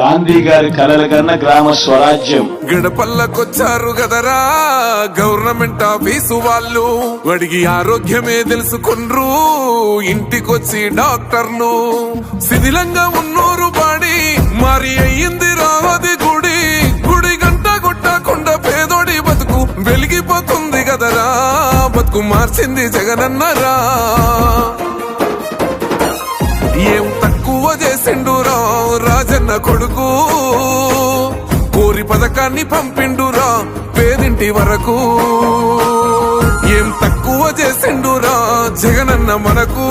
గాంధీ గారి కలల కన్నా గ్రామ స్వరాజ్యం. గడపల్లకొచ్చారు గదరా గవర్నమెంట్ ఆఫీసు వాళ్ళు, అడిగి ఆరోగ్యమే తెలుసుకుండ్రు ఇంటికొచ్చి డాక్టర్లు. శిథిలంగా ఉన్నూరు బాడి మరి అయ్యింది రావది గుడి, గుడి గంట కొట్టకుండా పేదోడి బతుకు వెలిగిపోతుంది గదరా, బతుకు మార్చింది జగనన్నరా. ఏం తక్కువ చేసిండురా రాజన్న కొడుకు, కోరి పథకాన్ని పంపిండురా పేదింటి వరకు. ఏం తక్కువ చేసిండురా జగనన్న మనకు,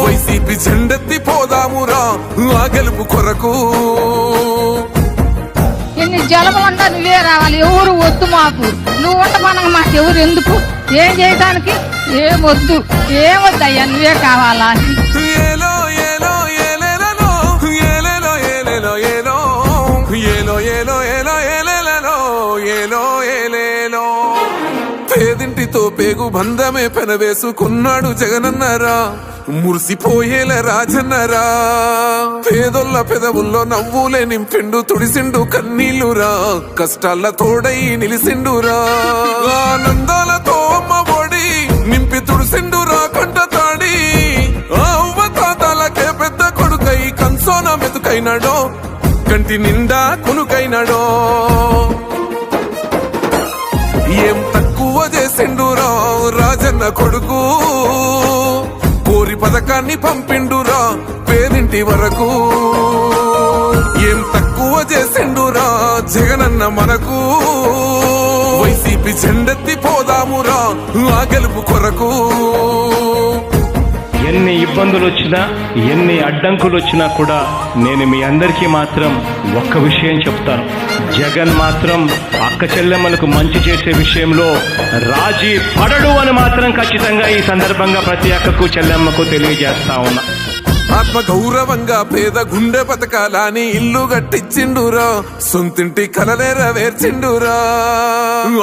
వైసీపీ జెండెత్తి పోదామురా ఆ గెలుపు కొరకు. ఎన్ని జలములంతా నువ్వే రావాలి, ఎవరు వద్దు మాకు, నువ్వు ఉండమనగా మాకు ఎవరు ఎందుకు, ఏం చేయడానికి ఏమొద్దు, ఏమొద్దయ్యా నువ్వే కావాలా. ఏలో ఏలో ఏలేలో ఏలేలో ఏలేలో ఏలో ఏలో ఏలో ఏలో ఏలేలో ఏలో ఏలేలో. పేదింటితో పేగు బంధమే పెనవేసుకున్నాడు జగనన్నరా, మురిసిపోయేల రాజన్నరా. పేదొల్ల పెదవుల్లో నవ్వులే నింపిండు, తుడిసిండు కన్నీళ్లురా, కష్టాల తోడై నిలిసిండురా. ఆనందాలతో అమ్మ ఒడి నింపి తుడిసిండురా కంట తాడి, అవ్వ తాతలకే పెద్ద కొడుకై కంసోన మెతుకైనాడో, కంటి నిండా కునుకైనాడో. ఏం తక్కువ చేసిండురా రాజన్న కొడుకు, కోరి పథకాన్ని పంపిండురా పేదింటి వరకు. ఏం తక్కువ చేసిండురా జగనన్న మనకు, వైసీపీ జెండెత్తి పోదామురా ఆ గెలుపు కొరకు. ఎన్ని ఇబ్బందులు వచ్చినా ఎన్ని అడ్డంకులు వచ్చినా కూడా నేను మీ అందరికీ మాత్రం ఒక్క విషయం చెప్తాను, జగన్ మాత్రం అక్క చెల్లెమ్మలకు మంచి చేసే విషయంలో రాజీ పడడు అని మాత్రం ఖచ్చితంగా ఈ సందర్భంగా ప్రతి అక్కకు చెల్లెమ్మకు తెలియజేస్తా ఉన్నా. ఆత్మ గౌరవంగా పేద గుండె బతకాలని ఇల్లు కట్టించిండురా, సొంతింటి కలనేరవేర్చిండురా.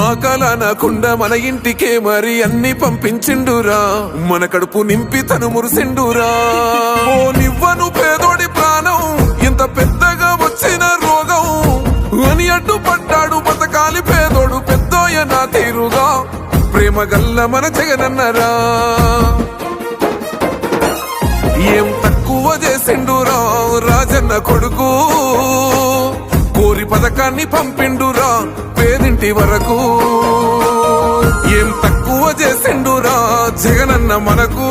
ఆకల నాకుండా మన ఇంటికే మరి అన్ని పంపించిండురా, మన కడుపు నింపి తను మురిసిండురా. ఓ నివ్వను పేదోడి ప్రాణం ఇంత పెద్దగా వచ్చిన రోగం అని అడ్డుపడ్డాడు బతకాలి పేదోడు పెద్దోయ నా తీరుగా, ప్రేమ గల్ల మన జగనన్నరా. ఏం తక్కువ చేసిండురా రాజన్న కొడుకు, కోరి పథకాన్ని పంపిండురా పేదింటి వరకు. ఏం తక్కువ చేసిండురా జగనన్న మనకు,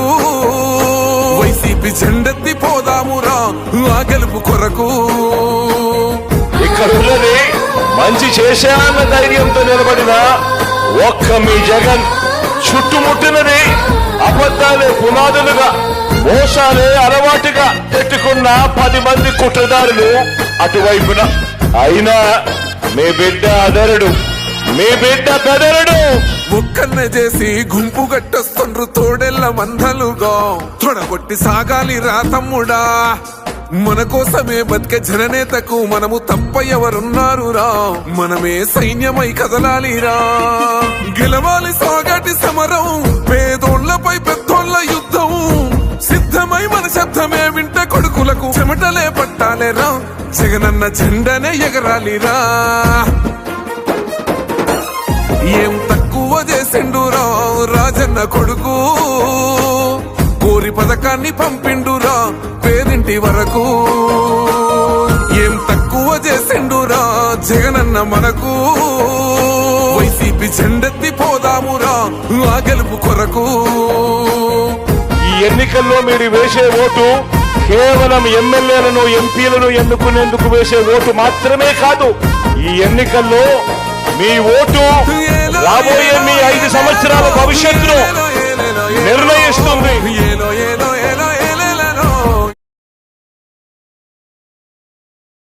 వైసీపీ జెండెత్తి పోదామురా ఆ గెలుపు కొరకు. ఇక్కడున్నది మంచి చేశాన్న ధైర్యంతో నిలబడిన ఒక్క మీ జగన్, చుట్టుముట్టినది అబద్ధాలే పునాదులుగా మోసాలే అలవాటుగా పెట్టుకున్న 10 మంది కుట్రదారులు అటువైపున. అయినా మీ బిడ్డ అదరుడు, మీ బిడ్డ బెదరుడు. ఒక్కన్నే చేసి గుంపు గట్టొస్తుండ్రు తోడెల్ల మందలుగా, తొడగొట్టి సాగాలి రా తమ్ముడా. మన కోసమే బతికే జననేతకు మనము తప్ప ఎవరున్నారు రా, మనమే సైన్యమై కదలాలిరా. గెలవాలి సాగటి సమరం, పేదోళ్లపై పెద్దోళ్ల యుద్ధం, సిద్ధమై మన శబ్దమే వింట కొడుకులకు చెమటలే పట్టాలేరా, జగనన్న జెండనే ఎగరాలిరా. ఏం తక్కువ చేసిండురా రాజన్న కొడుకు, కోరి పథకాన్ని పంపిండురా పేదింటి వరకు. ఏం తక్కువ చేసిండురా జగనన్న మనకు, వైసీపీ జెండెత్తి పోదామురా ఆ గెలుపు కొరకు. ఈ ఎన్నికల్లో మీరు వేసే ఓటు కేవలం ఎమ్మెల్యేలను ఎంపీలను ఎన్నుకునేందుకు వేసే ఓటు మాత్రమే కాదు, ఈ ఎన్నికల్లో మీ ఓటు రాబోయే మీ 5 సంవత్సరాల భవిష్యత్తును నిర్ణయిస్తుంది.